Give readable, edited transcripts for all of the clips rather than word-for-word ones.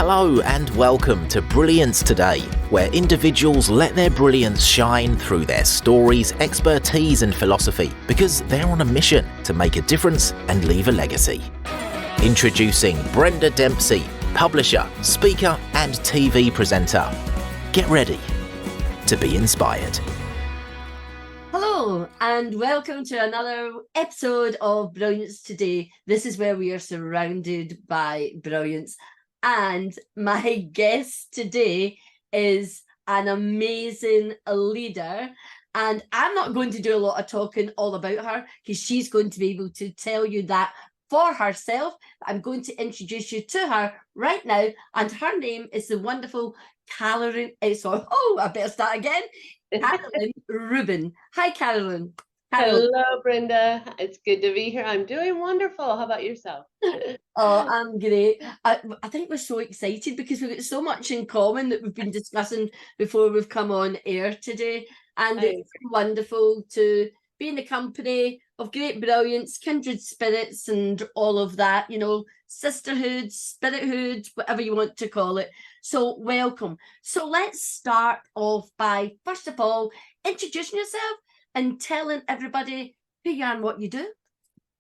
Hello and welcome to Brilliance Today, where individuals let their brilliance shine through their stories, expertise and philosophy, because they're on a mission to make a difference and leave a legacy. Introducing Brenda Dempsey, publisher, speaker and TV presenter. Get ready to be inspired. Hello and welcome to another episode of Brilliance Today. This is where we are surrounded by brilliance. And my guest today is an amazing leader. And I'm not going to do a lot of talking all about her because she's going to be able to tell you that for herself. I'm going to introduce you to her right now. And her name is the wonderful Carolyn. I better start again. Carolyn Rubin. Hi, Carolyn. Hello, Brenda. It's good to be here. I'm doing wonderful. How about yourself? Oh, I'm great. I think we're so excited because we've got so much in common that we've been discussing before we've come on air today. And it's wonderful to be in the company of great brilliance, kindred spirits and all of that, you know, sisterhood, spirithood, whatever you want to call it. So welcome. So let's start off by, first of all, introducing yourself and telling everybody who you are and what you do.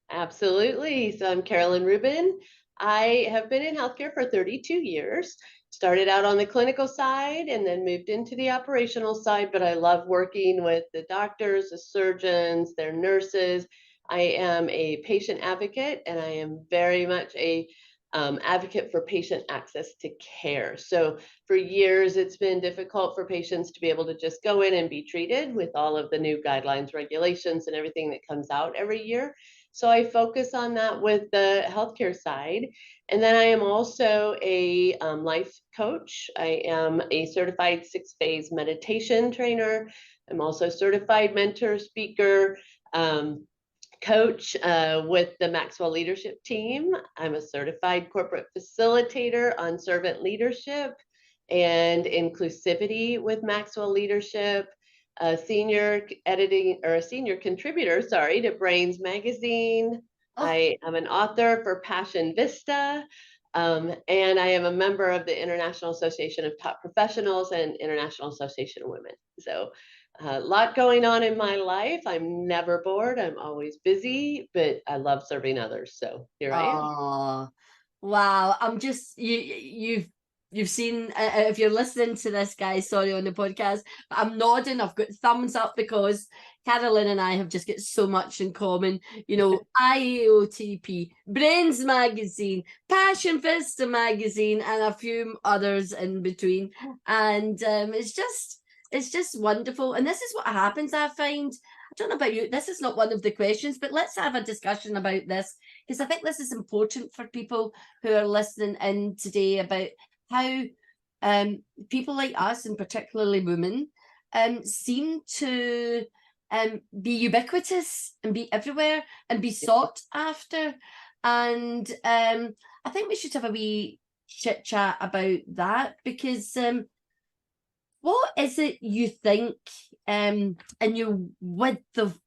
Absolutely. So I'm Carolyn Rubin. I have been in healthcare for 32 years. Started out on the clinical side and then moved into the operational side, but I love working with the doctors, the surgeons, their nurses. I am a patient advocate and I am very much a advocate for patient access to care. So for years, it's been difficult for patients to be able to just go in and be treated with all of the new guidelines, regulations, and everything that comes out every year. So I focus on that with the healthcare side. And then I am also a life coach. I am a certified 6-phase meditation trainer. I'm also a certified mentor, speaker, coach with the Maxwell Leadership Team. I'm a certified corporate facilitator on servant leadership and inclusivity with Maxwell Leadership, a senior contributor, to Brains Magazine. Oh. I am an author for Passion Vista, and I am a member of the International Association of Top Professionals and International Association of Women. So a lot going on in my life. I'm never bored. I'm always busy, but I love serving others. So here I am. Oh, wow. I'm just, you've seen, if you're listening to this, guys, sorry, on the podcast, but I'm nodding. I've got thumbs up because Carolyn and I have just got so much in common. You know, IAOTP, Brains Magazine, Passion Vista Magazine, and a few others in between. And it's just wonderful. And this is what happens, I find. I don't know about you, this is not one of the questions, but let's have a discussion about this, because I think this is important for people who are listening in today about how people like us, and particularly women, seem to be ubiquitous and be everywhere and be sought after. And I think we should have a wee chit chat about that, because what is it you think in your width of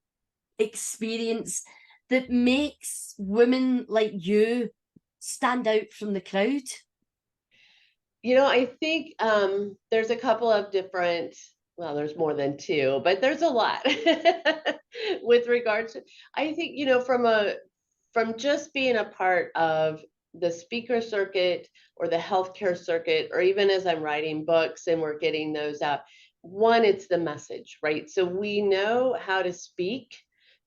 experience that makes women like you stand out from the crowd? You know, I think there's a couple of different, well, there's more than two, but there's a lot with regards to, I think, you know, from just being a part of the speaker circuit or the healthcare circuit, or even as I'm writing books and we're getting those out, one, it's the message, right? So we know how to speak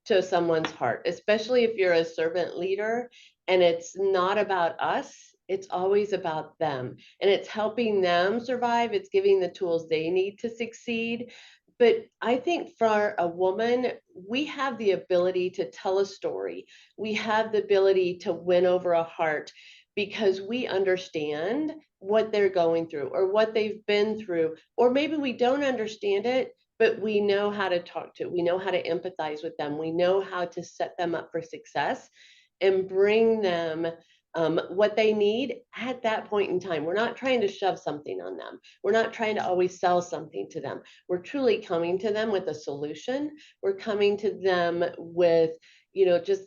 to someone's heart, especially if you're a servant leader and it's not about us, it's always about them, and it's helping them survive. It's giving the tools they need to succeed. But I think for a woman, we have the ability to tell a story. We have the ability to win over a heart because we understand what they're going through or what they've been through, or maybe we don't understand it, but we know how to talk to it. We know how to empathize with them. We know how to set them up for success and bring them what they need at that point in time. We're not trying to shove something on them. We're not trying to always sell something to them. We're truly coming to them with a solution. We're coming to them with, you know, just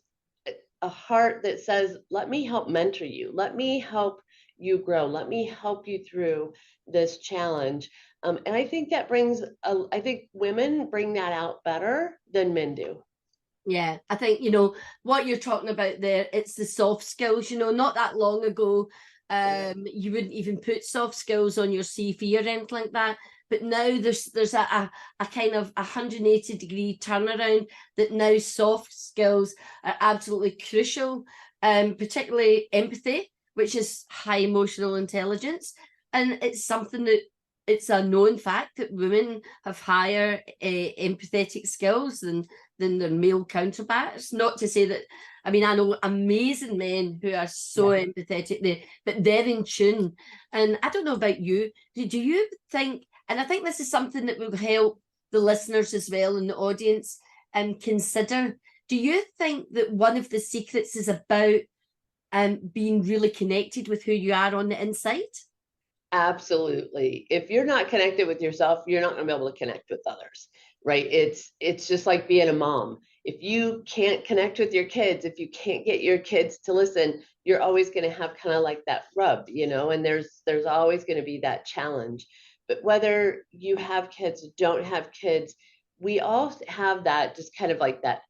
a heart that says, let me help mentor you. Let me help you grow. Let me help you through this challenge. And I think that I think women bring that out better than men do. Yeah, I think, what you're talking about there, it's the soft skills, not that long ago, you wouldn't even put soft skills on your CV or anything like that. But now there's a kind of 180-degree turnaround that now soft skills are absolutely crucial, particularly empathy, which is high emotional intelligence. And it's something that it's a known fact that women have higher empathetic skills than their male counterparts. Not to say that, I know amazing men who are so empathetic, but they're in tune. And I don't know about you, do you think, and I think this is something that will help the listeners as well and the audience consider, do you think that one of the secrets is about being really connected with who you are on the inside? Absolutely. If you're not connected with yourself, you're not going to be able to connect with others, right? It's just like being a mom. If you can't connect with your kids, if you can't get your kids to listen, you're always going to have kind of like that rub, and there's always going to be that challenge. But whether you have kids, don't have kids, we all have that, just kind of like that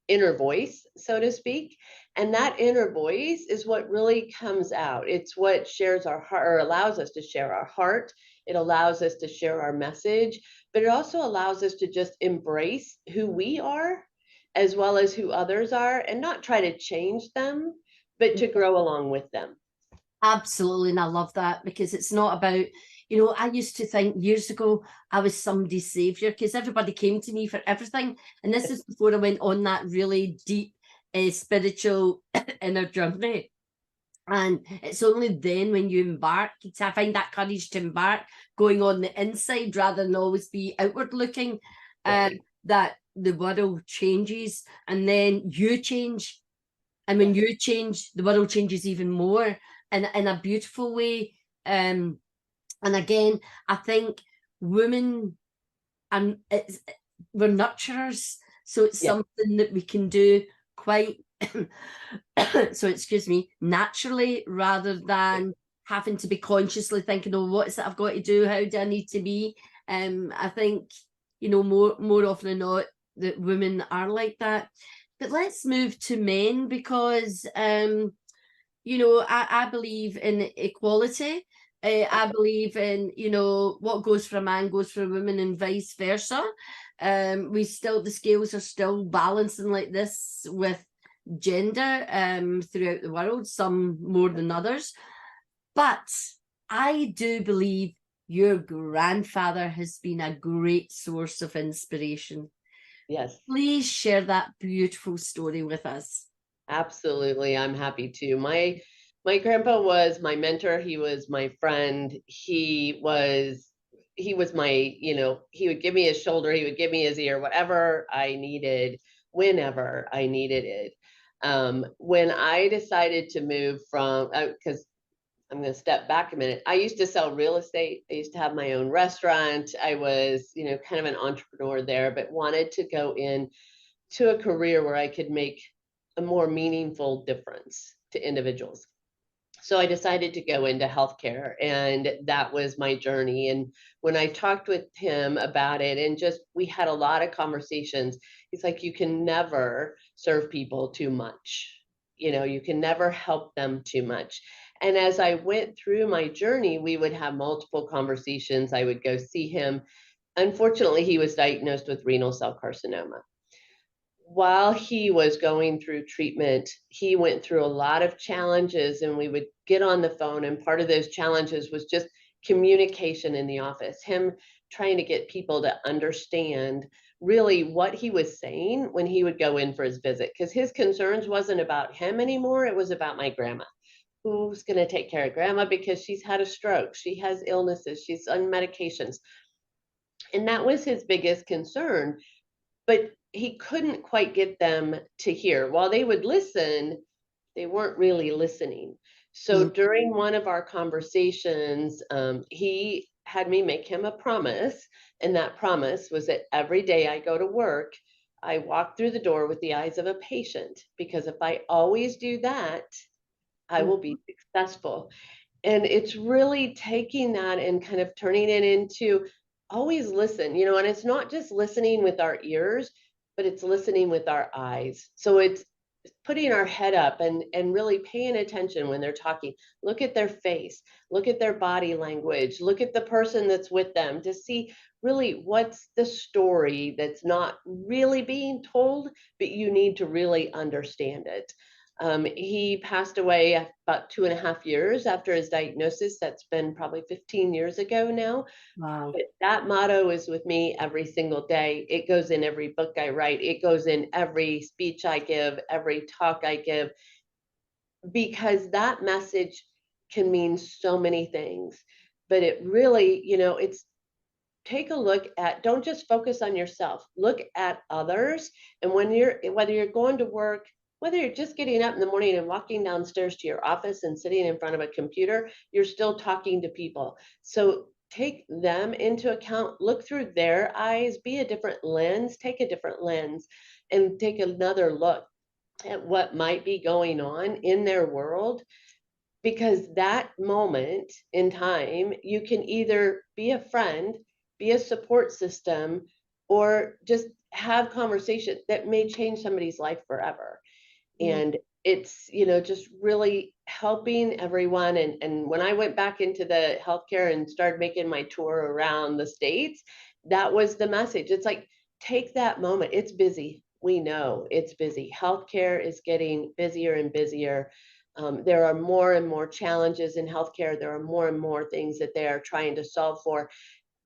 inner voice, so to speak. And that inner voice is what really comes out. It's what shares our heart, or allows us to share our heart. It allows us to share our message, but it also allows us to just embrace who we are as well as who others are, and not try to change them, but to grow along with them. Absolutely. And I love that, because it's not about, I used to think years ago I was somebody's savior because everybody came to me for everything. And this is before I went on that really deep spiritual inner journey. And it's only then when you embark, to find that courage to embark, going on the inside rather than always be outward looking, that the world changes, and then you change. And when you change, the world changes even more in a beautiful way. And again, I think women, we're nurturers, so it's something that we can do quite so excuse me, naturally, rather than having to be consciously thinking, oh, what is it I've got to do, how do I need to be? I think, more often than not, that women are like that. But let's move to men, because I believe in equality. I believe in, what goes for a man goes for a woman, and vice versa. The scales are still balancing like this with gender throughout the world, some more than others. But I do believe your grandfather has been a great source of inspiration. Yes. Please share that beautiful story with us. Absolutely. I'm happy to. My grandpa was my mentor. He was my friend. He was my, he would give me his shoulder, he would give me his ear, whatever I needed, whenever I needed it. When I decided to move from, because I'm going to step back a minute. I used to sell real estate. I used to have my own restaurant. I was, kind of an entrepreneur there, but wanted to go in to a career where I could make a more meaningful difference to individuals. So I decided to go into healthcare, and that was my journey. And when I talked with him about it, and just we had a lot of conversations, he's like, you can never serve people too much. You can never help them too much. And as I went through my journey, we would have multiple conversations. I would go see him. Unfortunately, he was diagnosed with renal cell carcinoma. While he was going through treatment, he went through a lot of challenges, and we would get on the phone. And part of those challenges was just communication in the office, him trying to get people to understand really what he was saying when he would go in for his visit. Because his concerns wasn't about him anymore. It was about my grandma. Who's going to take care of grandma because she's had a stroke? She has illnesses. She's on medications. And that was his biggest concern. But he couldn't quite get them to hear. While they would listen, they weren't really listening. So during one of our conversations, he had me make him a promise. And that promise was that every day I go to work, I walk through the door with the eyes of a patient, because if I always do that, I will be successful. And it's really taking that and kind of turning it into always listen, you know, and it's not just listening with our ears, but it's listening with our eyes. So it's putting our head up and really paying attention when they're talking. Look at their face, look at their body language, look at the person that's with them to see really what's the story that's not really being told, but you need to really understand it. He passed away about 2.5 years after his diagnosis. That's been probably 15 years ago now. Wow. But that motto is with me every single day. It goes in every book I write. It goes in every speech I give, every talk I give, because that message can mean so many things. But it really, you know, it's take a look at, don't just focus on yourself, look at others. And when you're, whether you're going to work, whether you're just getting up in the morning and walking downstairs to your office and sitting in front of a computer, you're still talking to people. So take them into account, look through their eyes, be a different lens, take a different lens, and take another look at what might be going on in their world, because that moment in time, you can either be a friend, be a support system, or just have conversation that may change somebody's life forever. Mm. And it's, you know, just really helping everyone. And when I went back into the healthcare and started making my tour around the states, that was the message. It's like, take that moment. It's busy. We know it's busy. Healthcare is getting busier and busier. There are more and more challenges in healthcare. There are more and more things that they are trying to solve for.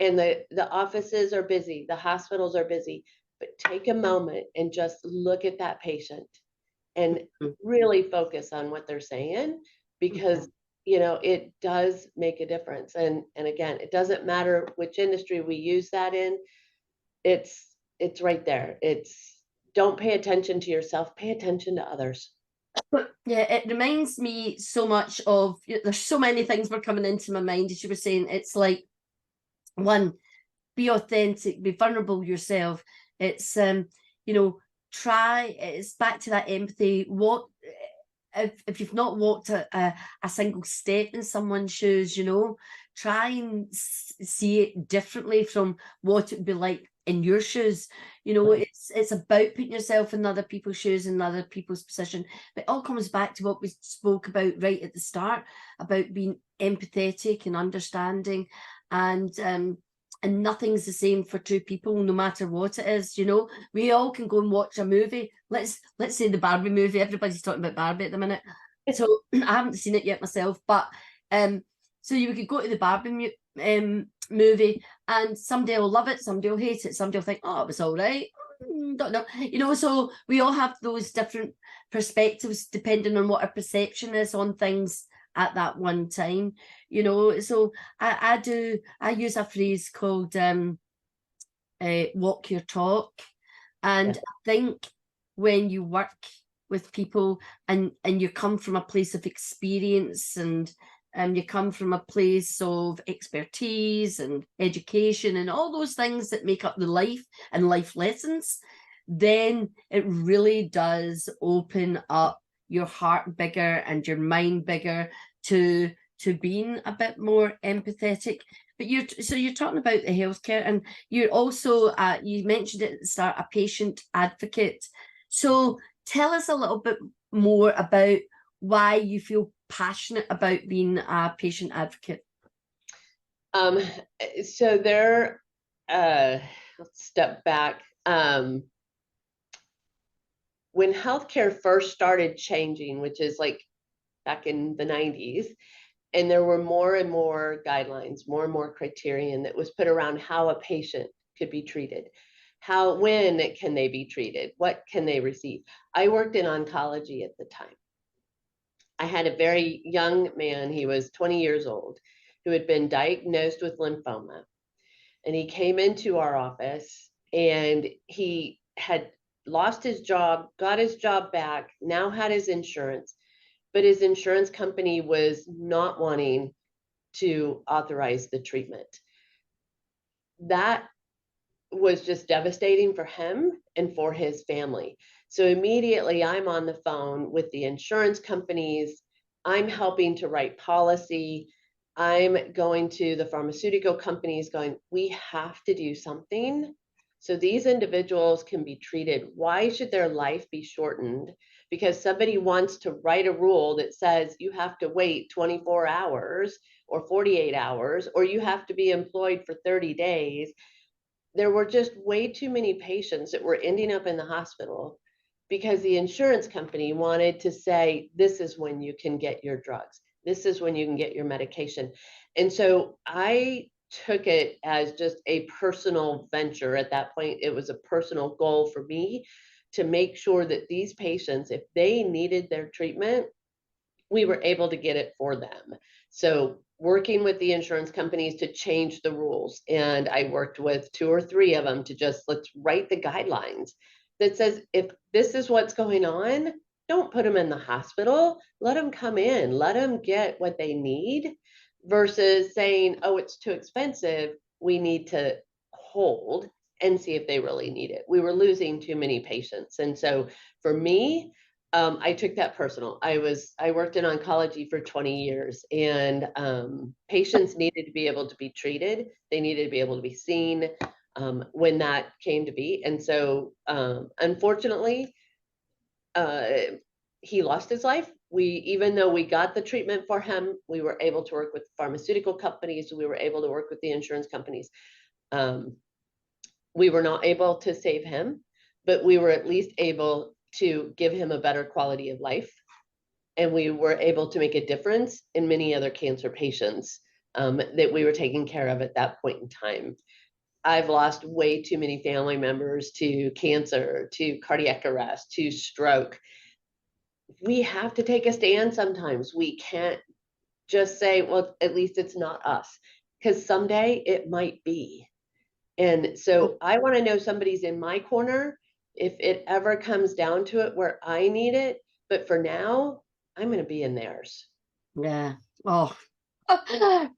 And the offices are busy, the hospitals are busy. But take a moment and just look at that patient and Mm. really focus on what they're saying, because you know it does make a difference. And again, it doesn't matter which industry we use that in. It's right there. It's, don't pay attention to yourself, pay attention to others. Yeah, it reminds me so much of, there's so many things were coming into my mind as you were saying. It's like, one, be authentic, be vulnerable yourself. It's you know, try, it's back to that empathy. What if you've not walked a single step in someone's shoes, you know, try and see it differently from what it would be like in your shoes. You know, Right. it's about putting yourself in other people's shoes and other people's position. But it all comes back to what we spoke about right at the start, about being empathetic and understanding. And nothing's the same for two people, no matter what it is. You know, we all can go and watch a movie. Let's say the Barbie movie. Everybody's talking about Barbie at the minute. So I haven't seen it yet myself, but so you could go to the Barbie movie, and somebody will love it, somebody will hate it, somebody will think, oh, it was all right. Don't know, you know. So we all have those different perspectives depending on what our perception is on things at that one time, you know. So I use a phrase called walk your talk. And Yeah. I think when you work with people and you come from a place of experience and you come from a place of expertise and education and all those things that make up the life and life lessons, then it really does open up your heart bigger and your mind bigger to being a bit more empathetic. But you're talking about the healthcare, and you're also you mentioned it at the start, a patient advocate. So tell us a little bit more about why you feel passionate about being a patient advocate. Um, so there, let's step back. When healthcare first started changing, which is like back in the 90s, and there were more and more guidelines, more and more criterion that was put around how a patient could be treated. How, when can they be treated? What can they receive? I worked in oncology at the time. I had a very young man, he was 20 years old, who had been diagnosed with lymphoma. And he came into our office and he had lost his job, got his job back, now had his insurance, but his insurance company was not wanting to authorize the treatment. That was just devastating for him and for his family. So immediately I'm on the phone with the insurance companies, I'm helping to write policy. I'm going to the pharmaceutical companies going, we have to do something so these individuals can be treated. Why should their life be shortened? Because somebody wants to write a rule that says you have to wait 24 hours or 48 hours, or you have to be employed for 30 days. There were just way too many patients that were ending up in the hospital because the insurance company wanted to say, this is when you can get your drugs. This is when you can get your medication. And so I took it as just a personal venture at that point. It was a personal goal for me to make sure that these patients, if they needed their treatment, we were able to get it for them. So working with the insurance companies to change the rules. And I worked with 2 or 3 of them to just, let's write the guidelines that says, if this is what's going on, don't put them in the hospital, let them come in, let them get what they need, versus saying, oh, it's too expensive, we need to hold and see if they really need it. We were losing too many patients. And so for me, I took that personal. I worked in oncology for 20 years, and patients needed to be able to be treated. They needed to be able to be seen when that came to be. And so, unfortunately, he lost his life. Even though we got the treatment for him, we were able to work with pharmaceutical companies. We were able to work with the insurance companies. We were not able to save him, but we were at least able to give him a better quality of life. And we were able to make a difference in many other cancer patients that we were taking care of at that point in time. I've lost way too many family members to cancer, to cardiac arrest, to stroke. We have to take a stand sometimes. We can't just say, well, at least it's not us, because someday it might be. And so I want to know somebody's in my corner if it ever comes down to it where I need it. But for now, I'm going to be in theirs. Yeah. Oh,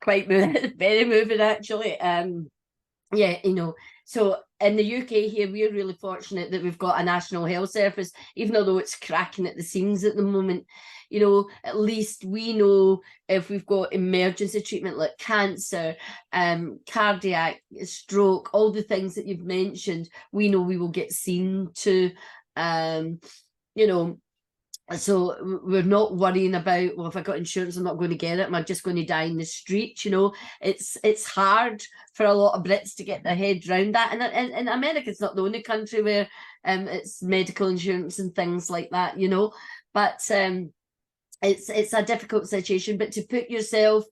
quite moving, very moving actually. Yeah, so in the UK here, we're really fortunate that we've got a National Health Service, even although it's cracking at the seams at the moment. At least we know if we've got emergency treatment like cancer, cardiac, stroke, all the things that you've mentioned, we know we will get seen to, so we're not worrying about, well, if I got insurance, I'm not going to get it. Am I just going to die in the street? It's hard for a lot of Brits to get their head around that. And America, it's not the only country where it's medical insurance and things like that, But it's a difficult situation. But to put yourself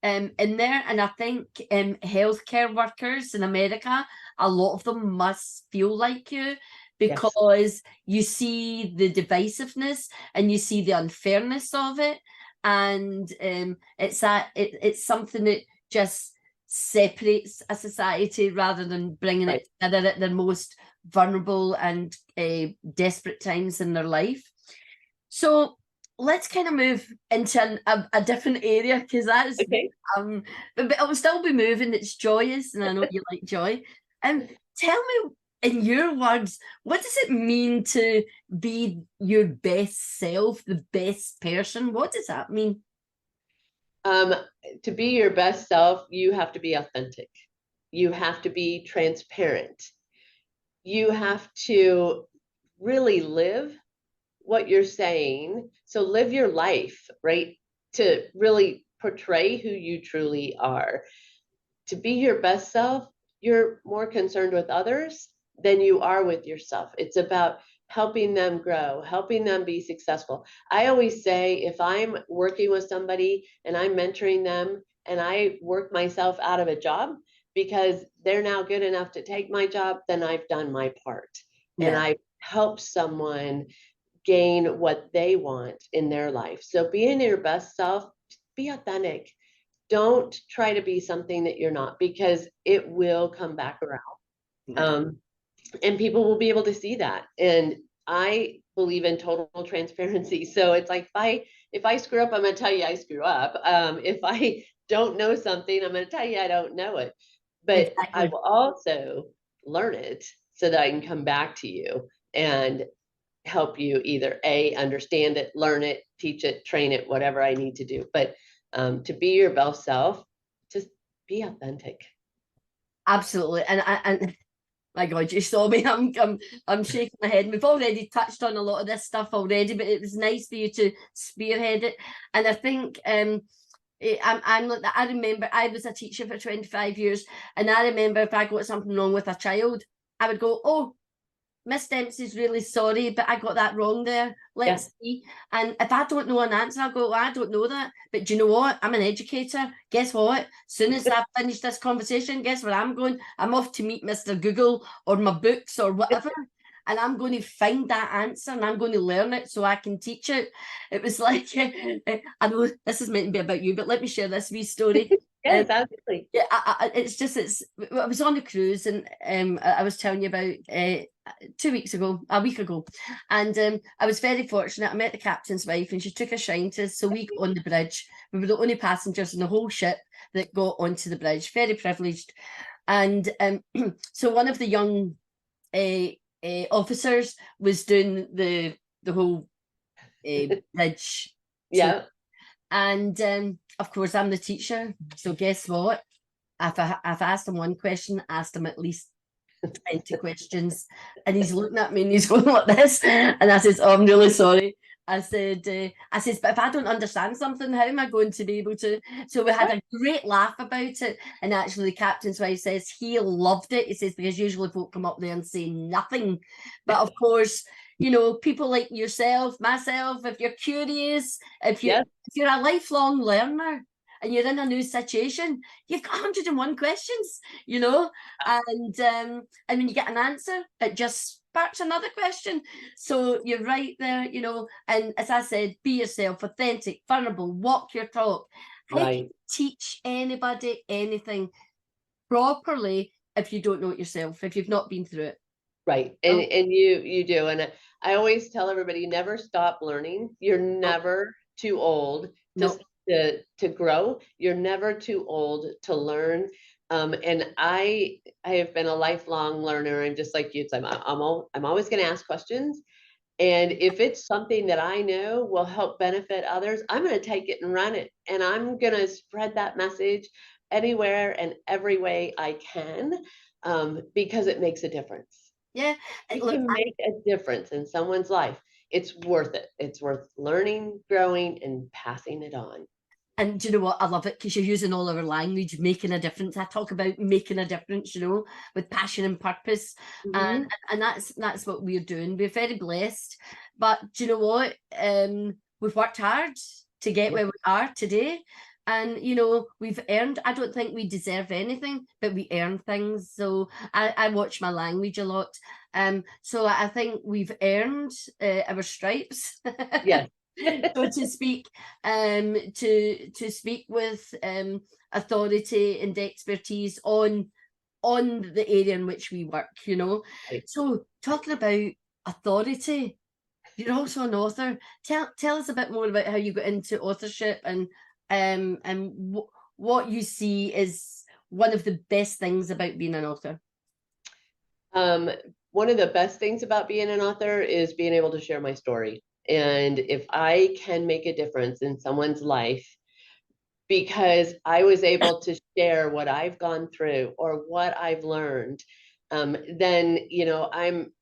in there, and I think healthcare workers in America, a lot of them must feel like you, because you see the divisiveness and you see the unfairness of it, and it's something that just separates a society rather than bringing it together at their most vulnerable and desperate times in their life. So let's kind of move into a different area, because that's but I'll still be moving. It's joyous, and I know you like joy. And tell me, in your words, what does it mean to be your best self, the best person? What does that mean? To be your best self, you have to be authentic. You have to be transparent. You have to really live what you're saying. So live your life, right? To really portray who you truly are. To be your best self, you're more concerned with others than you are with yourself. It's about helping them grow, helping them be successful. I always say, if I'm working with somebody and I'm mentoring them and I work myself out of a job because they're now good enough to take my job, then I've done my part. And I've helped someone gain what they want in their life. So being your best self, be authentic. Don't try to be something that you're not, because it will come back around. And people will be able to see that. And I believe in total transparency. So it's like, if I screw up, I'm going to tell you I screw up. If I don't know something, I'm going to tell you I don't know it. But I will also learn it so that I can come back to you and help you either A, understand it, learn it, teach it, train it, whatever I need to do. But to be your best self, just be authentic. Absolutely. And my God, you saw me. I'm shaking my head. We've already touched on a lot of this stuff already, but it was nice for you to spearhead it. And I think I'm like that. I remember I was a teacher for 25 years, and I remember if I got something wrong with a child, I would go, "Oh, Miss Dempsey's really sorry, but I got that wrong there. Let's see." And if I don't know an answer, I'll go, well, I don't know that. But do you know what? I'm an educator. Guess what? As soon as I've finished this conversation, guess where I'm going? I'm off to meet Mr. Google or my books or whatever. And I'm going to find that answer and I'm going to learn it so I can teach it. It was like, I know this is meant to be about you, but let me share this wee story. Yes, absolutely. Yeah, I was on a cruise and I was telling you about 2 weeks ago, a week ago, and I was very fortunate. I met the captain's wife and she took a shine to us. So we got on the bridge. We were the only passengers in the whole ship that got onto the bridge. Very privileged. And so one of the young officers was doing the whole bridge. Yeah. And of course, I'm the teacher. So guess what? I've asked him one question, asked him at least 20 questions, and he's looking at me and he's going like this. And I says, "Oh, I'm really sorry." I said, "But if I don't understand something, how am I going to be able to?" So we had a great laugh about it. And actually, the captain's wife says he loved it. He says, because usually folk come up there and say nothing. But of course, you know, people like yourself, myself, if you're curious, if you're a lifelong learner and you're in a new situation, you've got 101 questions, you know, and when you get an answer, it just sparks another question. So you're right there, you know, and as I said, be yourself, authentic, vulnerable, walk your talk. How can you teach anybody anything properly if you don't know it yourself, if you've not been through it? Right. And you do. And I always tell everybody, never stop learning. You're never too old to grow. You're never too old to learn. And I have been a lifelong learner. I'm just like you. I'm always going to ask questions. And if it's something that I know will help benefit others, I'm going to take it and run it. And I'm going to spread that message anywhere and every way I can, because it makes a difference. Yeah. It can make a difference in someone's life. It's worth it. It's worth learning, growing, and passing it on. And do you know what? I love it because you're using all our language, making a difference. I talk about making a difference, you know, with passion and purpose. And that's what we're doing. We're very blessed. But do you know what? We've worked hard to get where we are today. And, you know, we've earned, I don't think we deserve anything, but we earn things. So I watch my language a lot. So I think we've earned our stripes. Yes. So to speak, to speak with authority and expertise on the area in which we work, you know. So talking about authority, you're also an author. Tell us a bit more about how you got into authorship and what you see is one of the best things about being an author. One of the best things about being an author is being able to share my story. And if I can make a difference in someone's life because I was able to share what I've gone through or what I've learned, then, you know, I'm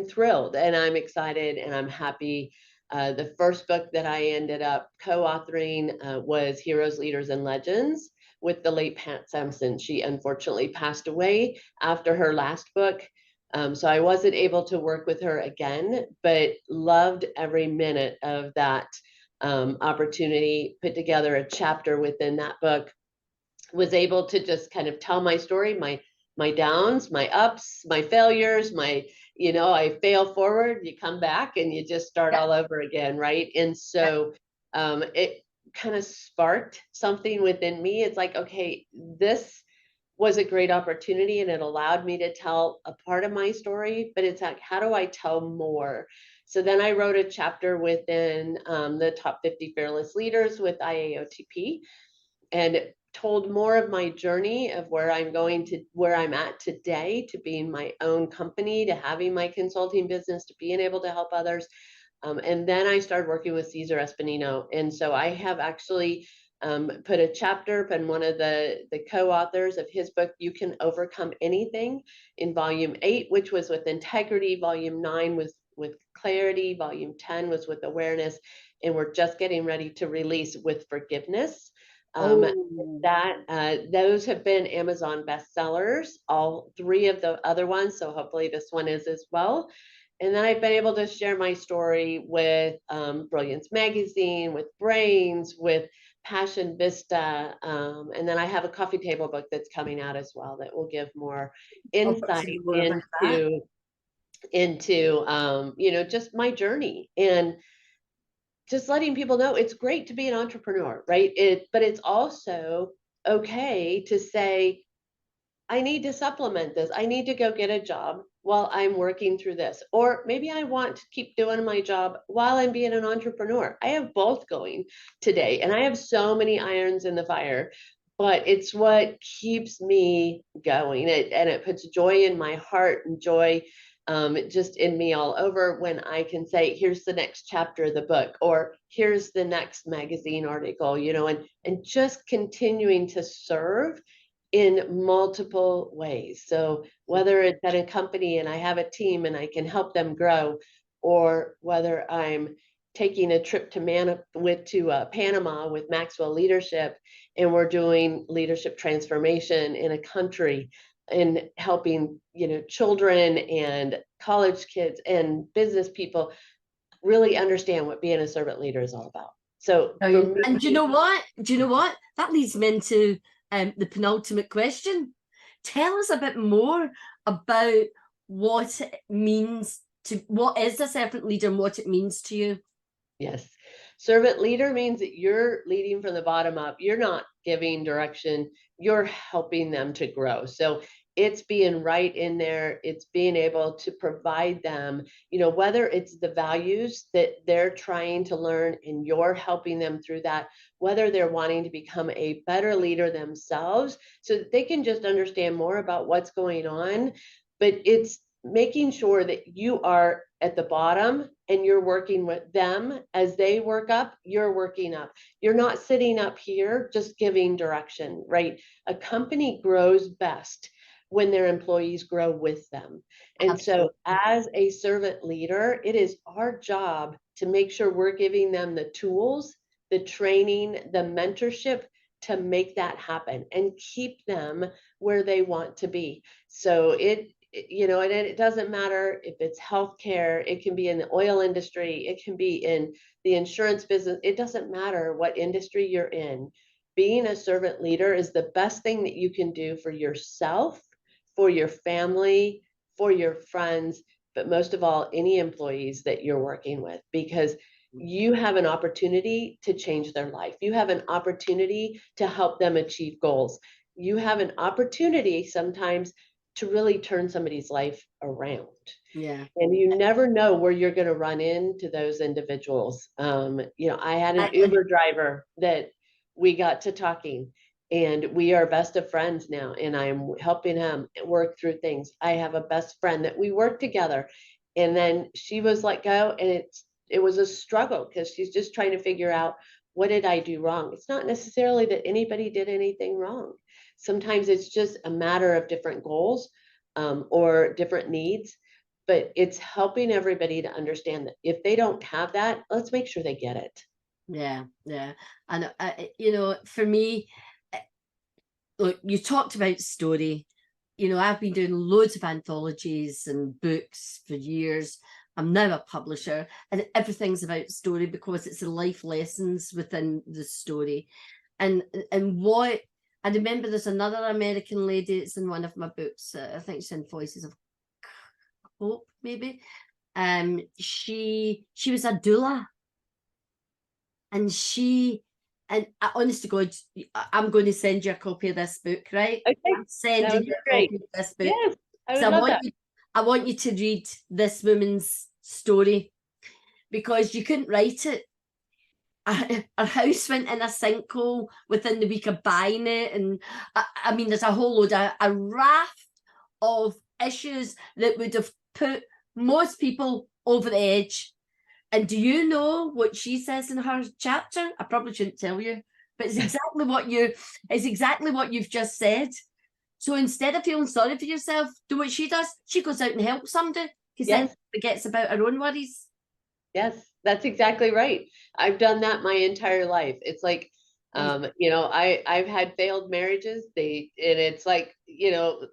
thrilled and I'm excited and I'm happy. The first book that I ended up co-authoring was Heroes, Leaders, and Legends with the late Pat Sampson. She unfortunately passed away after her last book. So I wasn't able to work with her again, but loved every minute of that opportunity, put together a chapter within that book, was able to just kind of tell my story, my downs, my ups, my failures, you know, I fail forward, you come back and you just start all over again, right? And so it kind of sparked something within me. It's like, okay, this was a great opportunity and it allowed me to tell a part of my story, but it's like, how do I tell more? So then I wrote a chapter within the top 50 fearless leaders with IAOTP and told more of my journey of where I'm at today, to being my own company, to having my consulting business, to being able to help others. And then I started working with Cesar Espinino. And so I have actually put a chapter, been one of the co-authors of his book, You Can Overcome Anything, in volume 8, which was with integrity, volume 9 was with clarity, volume 10 was with awareness, and we're just getting ready to release with forgiveness. Those have been Amazon bestsellers, all 3 of the other ones. So hopefully this one is as well. And then I've been able to share my story with Brilliance Magazine, with Brains, with Passion Vista. And then I have a coffee table book that's coming out as well that will give more insight into just my journey, and just letting people know it's great to be an entrepreneur, right? But it's also okay to say, I need to supplement this. I need to go get a job while I'm working through this. Or maybe I want to keep doing my job while I'm being an entrepreneur. I have both going today, and I have so many irons in the fire, but it's what keeps me going. And it puts joy in my heart, and joy just in me all over, when I can say, here's the next chapter of the book, or here's the next magazine article, and just continuing to serve in multiple ways. So whether it's at a company and I have a team and I can help them grow, or whether I'm taking a trip to Panama with Maxwell Leadership, and we're doing leadership transformation in a country, and helping children and college kids and business people really understand what being a servant leader is all about. So and do you know what? That leads me into the penultimate question. Tell us a bit more about what it means what is a servant leader and what it means to you. Yes. Servant leader means that you're leading from the bottom up. You're not giving direction. You're helping them to grow. So it's being right in there. It's being able to provide them, whether it's the values that they're trying to learn and you're helping them through that, whether they're wanting to become a better leader themselves so that they can just understand more about what's going on. But it's making sure that you are at the bottom and you're working with them as they work up, you're working up. You're not sitting up here just giving direction, right? A company grows best when their employees grow with them. And Absolutely. So as a servant leader, it is our job to make sure we're giving them the tools, the training, the mentorship to make that happen and keep them where they want to be. So and it doesn't matter if it's healthcare, it can be in the oil industry, it can be in the insurance business. It doesn't matter what industry you're in. Being a servant leader is the best thing that you can do for yourself, for your family, for your friends, but most of all, any employees that you're working with, because you have an opportunity to change their life. You have an opportunity to help them achieve goals. You have an opportunity sometimes to really turn somebody's life around. Yeah. And you never know where you're going to run into those individuals. I had an Uber driver that we got to talking, and we are best of friends now, and I'm helping him work through things. I have a best friend that we work together, and then she was let go, and it was a struggle because she's just trying to figure out, what did I do wrong? It's not necessarily that anybody did anything wrong. Sometimes it's just a matter of different goals or different needs, but it's helping everybody to understand that if they don't have that, let's make sure they get it. Yeah. And, for me, look, you talked about story. I've been doing loads of anthologies and books for years. I'm now a publisher, and everything's about story because it's the life lessons within the story. And what I remember, there's another American lady, it's in one of my books, I think it's in Voices of Hope, maybe. She was a doula, and honest to God, I'm going to send you a copy of this book, right? Okay. I'm sending you a copy of this book. Yes, I want you to read this woman's story, because you couldn't write it. our house went in a sinkhole within the week of buying it. And I mean, there's a whole load, a raft of issues that would have put most people over the edge. And do you know what she says in her chapter? I probably shouldn't tell you, but it's exactly what you've just said. So instead of feeling sorry for yourself, do what she does. She goes out and helps somebody, because then she forgets about her own worries. Yes, that's exactly right. I've done that my entire life. It's like, you know, I've had failed marriages. And it's like, you know,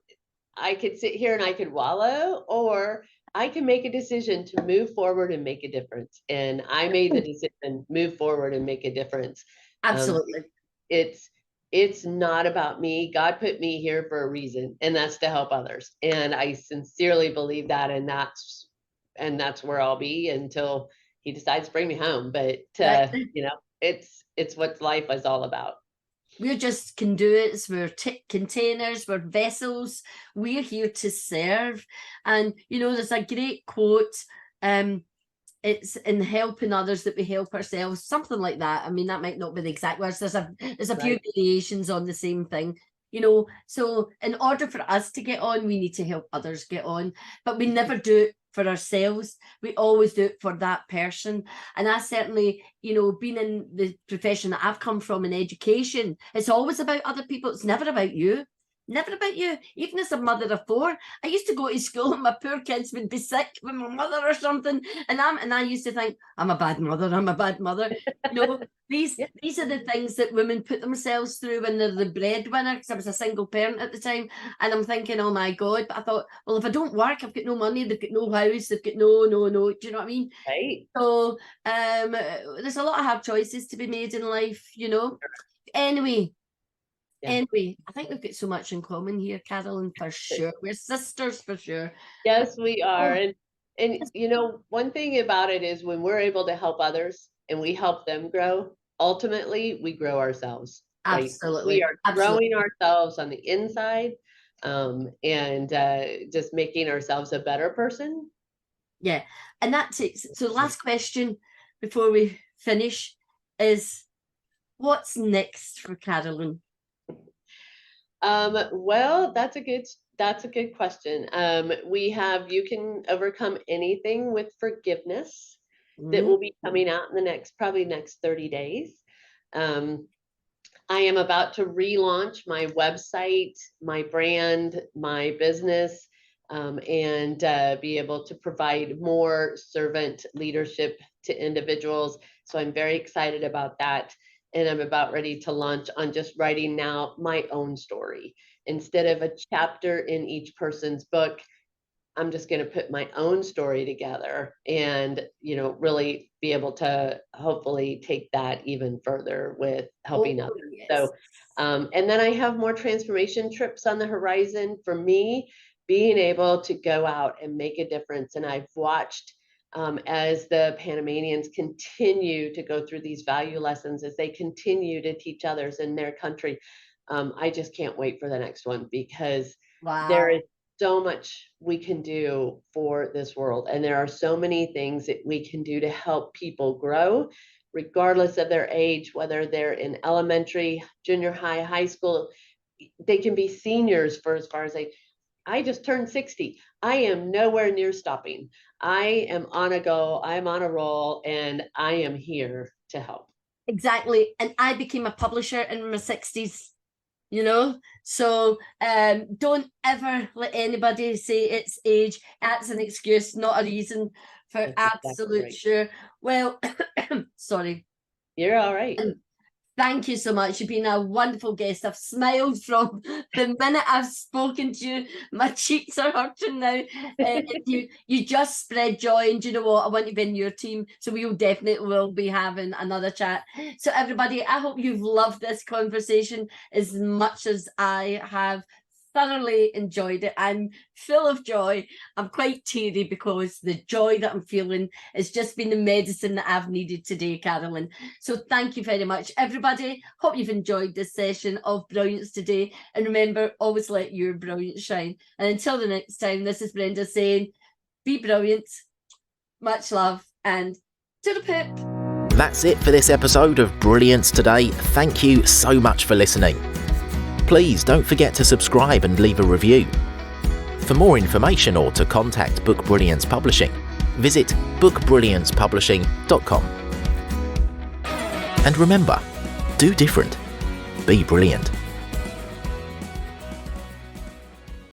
I could sit here and I could wallow, or I can make a decision to move forward and make a difference. And I made the decision, move forward and make a difference. Absolutely. It's not about me. God put me here for a reason, and that's to help others. And I sincerely believe that, and that's where I'll be until he decides to bring me home. But you know, it's what life is all about. We're just conduits, we're containers, we're vessels. We're here to serve. And, you know, there's a great quote, it's in helping others that we help ourselves, something like that. I mean, that might not be the exact words. There's a few variations on the same thing, you know. So in order for us to get on, we need to help others get on. But we never do it for ourselves. We always do it for that person. And I certainly, you know, being in the profession that I've come from in education, it's always about other people. It's never about you. Never about you. Even as a mother of 4, I used to go to school and my poor kids would be sick with my mother or something, and I used to think, I'm a bad mother. You know, these are the things that women put themselves through when they're the breadwinner, because I was a single parent at the time, and I'm thinking, oh my God. But I thought, well, if I don't work, I've got no money, they've got no house, they've got no, do you know what I mean? Right. So there's a lot of hard choices to be made in life, you know. Anyway, I think we've got so much in common here, Carolyn, for sure. We're sisters for sure. Yes, we are. And you know, one thing about it is when we're able to help others and we help them grow, ultimately we grow ourselves. Absolutely. We are growing ourselves on the inside, and just making ourselves a better person. Yeah. And that's it. So last question before we finish is, what's next for Carolyn? Well, that's a good question. You can overcome anything with forgiveness that will be coming out in the probably next 30 days. I am about to relaunch my website, my brand, my business, and be able to provide more servant leadership to individuals. So I'm very excited about that. And I'm about ready to launch on just writing now my own story. Instead of a chapter in each person's book, I'm just going to put my own story together and, you know, really be able to hopefully take that even further with helping others. Yes. So, and then I have more transformation trips on the horizon for me, being able to go out and make a difference. And I've watched as the Panamanians continue to go through these value lessons, as they continue to teach others in their country. I just can't wait for the next one, because there is so much we can do for this world. And there are so many things that we can do to help people grow, regardless of their age, whether they're in elementary, junior high, high school. They can be seniors for as far as I just turned 60. I am nowhere near stopping. I am on a go. I'm on a roll, and I am here to help. Exactly. And I became a publisher in my 60s, you know. So don't ever let anybody say it's age. That's an excuse, not a reason, for absolute sure. Well, sorry. You're all right. Thank you so much. You've been a wonderful guest. I've smiled from the minute I've spoken to you. My cheeks are hurting now. You just spread joy, and do you know what? I want to be in your team, so we will be having another chat. So everybody, I hope you've loved this conversation as much as I have. Thoroughly enjoyed it. I'm full of joy. I'm quite teary because the joy that I'm feeling has just been the medicine that I've needed today, Carolyn. So thank you very much, everybody. Hope you've enjoyed this session of Brilliance Today. And remember, always let your brilliance shine. And until the next time, this is Brenda saying, be brilliant, much love, and to the pip. That's it for this episode of Brilliance Today. Thank you so much for listening. Please don't forget to subscribe and leave a review. For more information or to contact Book Brilliance Publishing, visit bookbrilliancepublishing.com. And remember, do different. Be brilliant.